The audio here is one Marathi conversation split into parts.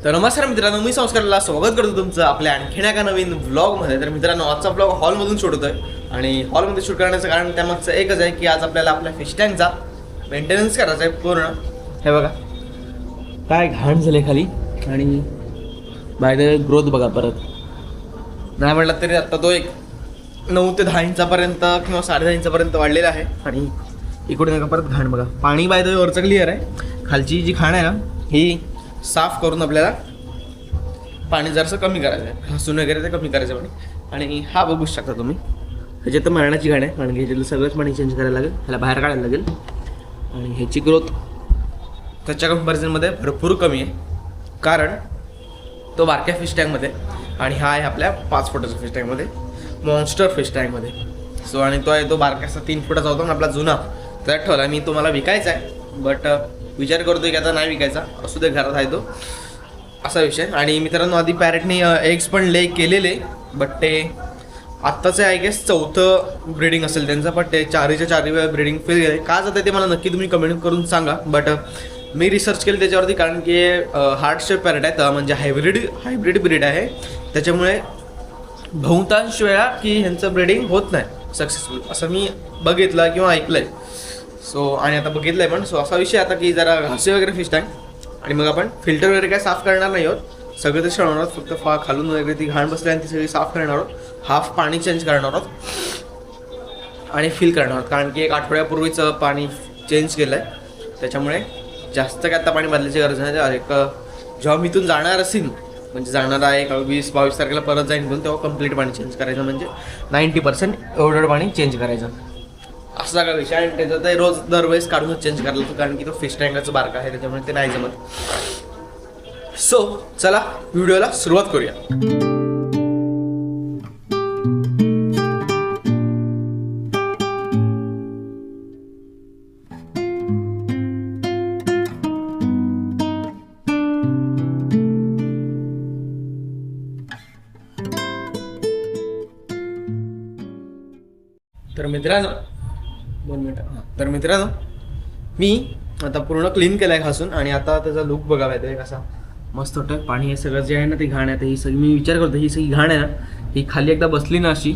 तर नमस्कार मित्रांनो, मी संस्कारला स्वागत करतो तुमचं आपल्या आणखीन एका नवीन व्लॉगमध्ये. तर मित्रांनो, आजचा व्लॉग हॉलमधून शूट होतोय आणि हॉलमध्ये शूट करण्याचं कारण त्यामागचं एकच आहे की आज आपल्याला आपल्या फिश टँकचा मेंटेनन्स करायचा आहे पूर्ण. हे बघा काय घाण झाले खाली आणि बाय द ग्रोथ बघा परत नाही म्हटलं तरी आता तो एक 9 ते 10 इंचापर्यंत किंवा 10.5 इंचापर्यंत वाढलेला आहे. आणि इकडे नका परत घाण बघा. पाणी बाय द वरचं क्लिअर आहे, खालची जी घाण आहे ना ही साफ करून आपल्याला पाणी जरासं कमी करायचं आहे, हसून वगैरे ते कमी करायचं पाणी. आणि हा बघू शकता तुम्ही, ह्याच्यात तर मरणाची घाण आहे कारण की ह्याच्यातलं सगळंच पाणी चेंज करायला लागेल, ह्याला बाहेर काढायला लागेल. आणि ह्याची ग्रोथ त्याच्या कंपॅरिझनमध्ये भरपूर कमी आहे कारण तो बारक्या फिश टँकमध्ये आणि हा आहे आपल्या 5 फुटाच्या फिश टँकमध्ये, मॉन्स्टर फिश टँकमध्ये. सो आणि तो आहे तो बारक्याचा 3 फुटाचा होता ना आपला जुना, त्यात ठेवला मी. तो मला विकायचा आहे बट विचार करतोय की आता नाही विकायचा, असू दे घरात आहे तो, असा विषय. आणि मित्रांनो, आधी पॅरेटने एग्स पण ले केलेले बट ते आत्ताचं आय गेस 4थं ब्रीडिंग असेल त्यांचं, बट ते 4च्या 4 वेळा ब्रीडिंग फेल गेले. का जातं ते मला नक्की तुम्ही कमेंट करून सांगा. बट मी रिसर्च केलं त्याच्यावरती कारण की हार्ट शेप पॅरेट आहे, म्हणजे हायब्रिड ब्रीड आहे, त्याच्यामुळे बहुतांश वेळा की ह्यांचं ब्रीडिंग होत नाही सक्सेसफुल, असं मी बघितलं किंवा ऐकलं आहे. सो आणि आता बघितलं आहे पण. सो असा विषय आता की जरा घासे वगैरे फिश टँक आणि मग आपण फिल्टर वगैरे काय साफ करणार नाही आहोत, सगळं ते शिवणार आहोत. फक्त खालून वगैरे ती घाण बसली आणि ती सगळी साफ करणार आहोत, हाफ पाणी चेंज करणार आहोत आणि फिल करणार आहोत कारण की 1 आठवड्यापूर्वीचं पाणी चेंज केलं आहे, त्याच्यामुळे जास्त काय आता पाणी बदलायची गरज नाही. जेव्हा मी इथून जाणार असेल, म्हणजे जाणार आहे 20-22 तारखेला परत जाईन पण, तेव्हा कंप्लीट पाणी चेंज करायचं, म्हणजे 90% एवढं पाणी चेंज करायचं, असा सगळा विषय. आणि त्याचं ते रोज दरवेळेस काढूनच चेंज करायला लागतं कारण की तो फिश टँकाचं बारका आहे, त्याच्यामुळे ते नाही जमत. सो चला व्हिडिओला सुरुवात करूया. तर मित्रांनो मी आता पूर्ण क्लीन केलं आहे घासून आणि आता त्याचा लुक बघावा येतो कसा मस्त होतं. पाणी हे सगळं जे आहे ना ते घाण आहे, ही सगळी मी विचार करतो ही सगळी घाण आहे ना ही खाली एकदा बसली ना अशी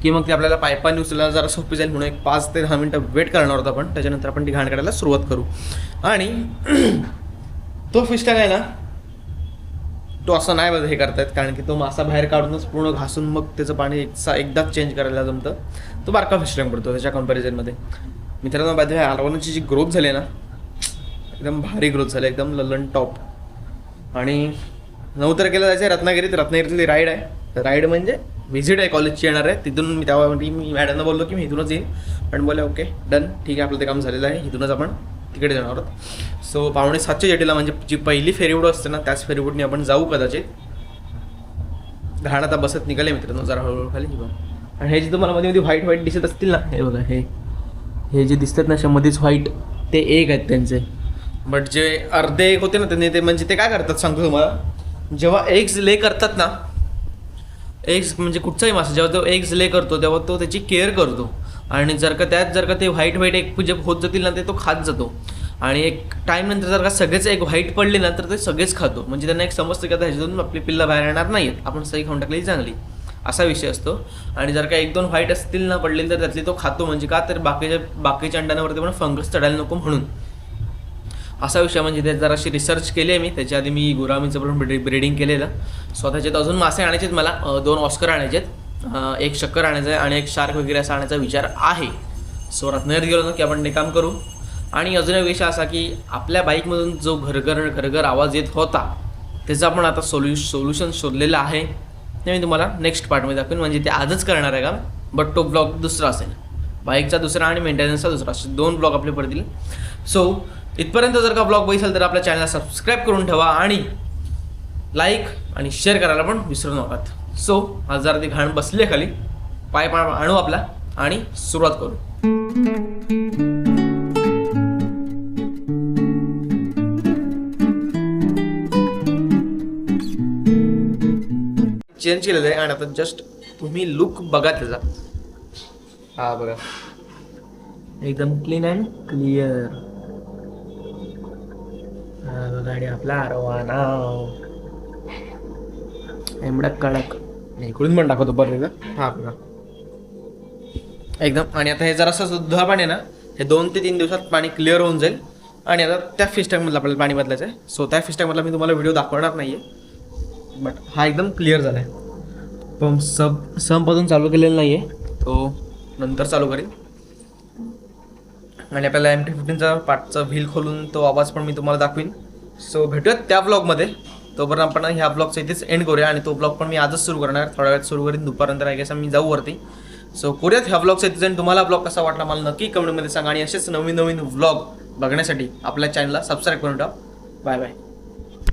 की मग ती आपल्याला पाईपाने उचलायला जरा सोपी जाईल, म्हणून एक 5 ते 10 मिनटं वेट करणार होतो आपण. त्याच्यानंतर आपण ती घाण काढायला सुरुवात करू. आणि तो फिश टँक आहे ना तो असं नाही हे करतायत कारण की तो मासा बाहेर काढूनच पूर्ण घासून मग त्याचं पाणी एकदाच चेंज करायला जमतं. तो बारका फिश टँक पडतो त्याच्या कंपॅरिझनमध्ये. मित्रांनो, बाय द वे आरवानाची जी ग्रोथ झाली आहे ना एकदम भारी ग्रोथ झाली, एकदम ललन टॉप. आणि 9 तारखेला जायचं आहे रत्नागिरीतली राईड आहे. राईड म्हणजे व्हिजिट आहे, कॉलेजची येणार आहे तिथून. मी मॅडमला बोललो की मी इथूनच येईन, पण बोले ओके डन ठीक आहे, आपलं ते काम झालेलं आहे, इथूनच आपण तिकडे जाणार आहोत. सो 6:45च्या जेटीला, म्हणजे जी पहिली फेरीबोट असते ना त्याच फेरीबोटने आपण जाऊ कदाचित. घाण आता बसत निघाले मित्रांनो जरा हळूहळू खाली. आणि हे जे तुम्हाला मध्ये व्हाईट दिसत असतील ना, हे बघा हे जे दिसतात ना मध्येच व्हाईट, ते एक आहेत त्यांचे. बट जे अर्धे एक होते ना ते म्हणजे ते काय करतात सांगतो तुम्हाला. जेव्हा एग्स ले करतात ना, एग्स म्हणजे कुठचाही मासा जेव्हा तो एग्स ले करतो तेव्हा तो त्याची केअर करतो. आणि जर का ते व्हाईट एक जे होत जातील ना ते तो खात जातो. आणि एक टाईम नंतर जर का सगळेच एक व्हाईट पडले ना तर ते सगळेच खातो. म्हणजे त्यांना एक समजतं की आता ह्याच्यातून आपली पिल्ला बाहेर येणार नाहीत, आपण सही खाऊन टाकलेली चांगली, असा विषय असतो. आणि जर का 1-2 व्हाईट असतील ना पडलेली तर त्यातली तो खातो. म्हणजे का तर बाकीच्या अंड्यांवरती पण फंगस चढायला नको म्हणून, असा विषय. म्हणजे ते जराशी रिसर्च केली आहे मी. त्याच्या आधी मी गुरामीचं पण ब्रीडिंग केलेलं. स्वतःचे अजून मासे आणायचे आहेत मला, 2 ऑस्कर आणायचे आहेत, 1 शक्कर आणायचं आहे आणि 1 शार्क वगैरे असा आणायचा विचार आहे. सो रत्नागिरीत गेलो ना की आपण ते काम करू. आणि अजून एक विषय असा की आपल्या बाईकमधून जो घरघर आवाज येत होता त्याचं आपण आता सोल्युशन शोधलेलं आहे. ते मी तुम्हाला नेक्स्ट पार्टमध्ये दाखवेन, म्हणजे ते आजच करणार आहे का, बट तो ब्लॉग दुसरा असेल, बाईकचा दुसरा आणि मेंटेनन्सचा दुसरा, असे 2 ब्लॉग आपले पडतील. सो इथपर्यंत जर का ब्लॉग बघितलं तर आपल्या चॅनलला सबस्क्राईब करून ठेवा आणि लाईक आणि शेअर करायला पण विसरू नका. सो आज जरा ती घाण बसली खाली, पाय आणू आपला आणि सुरुवात करू. चेंज केलेलं आहे आणि आता जस्ट तुम्ही लुक बघा त्याचा. हा बघा एकदम क्लीन अँड क्लिअर. गाडी आपला आरवाना एवढा कडक. इकडून पण दाखवतो बरं हा बघा एकदम. आणि आता हे जरासं दुधा पाणी आहे ना, हे 2 ते 3 दिवसात पाणी क्लिअर होऊन जाईल. आणि आता त्या फिश टँकमधलं आपल्याला पाणी बदलायचं आहे. सो त्या फिश टँकमधला मी तुम्हाला व्हिडिओ दाखवणार नाही आहे, बट हा एकदम क्लिअर झाला आहे. पंप संप अजून चालू केलेला नाही आहे, तो नंतर चालू करेल. आणि आपल्याला MT-15चा पार्टचा व्हील खोलून तो आवाज पण मी तुम्हाला दाखवीन. सो भेटूयात त्या ब्लॉगमध्ये. तोपर्यंत आपण ह्या ब्लॉगचा इथेच एंड करूया. आणि तो ब्लॉग पण मी आजच सुरू करणार, थोड्या वेळात सुरू करीन, दुपारनंतर आय गेस मी जाऊ वरती. सो करूयात ह्या ब्लॉगचा इथेच एंड. तुम्हाला ब्लॉग कसा वाटला मला नक्की कमेंटमध्ये सांगा. आणि असेच नवीन नवीन व्लॉग बघण्यासाठी आपल्या चॅनलला सबस्क्राईब करून ठेवा. Bye bye.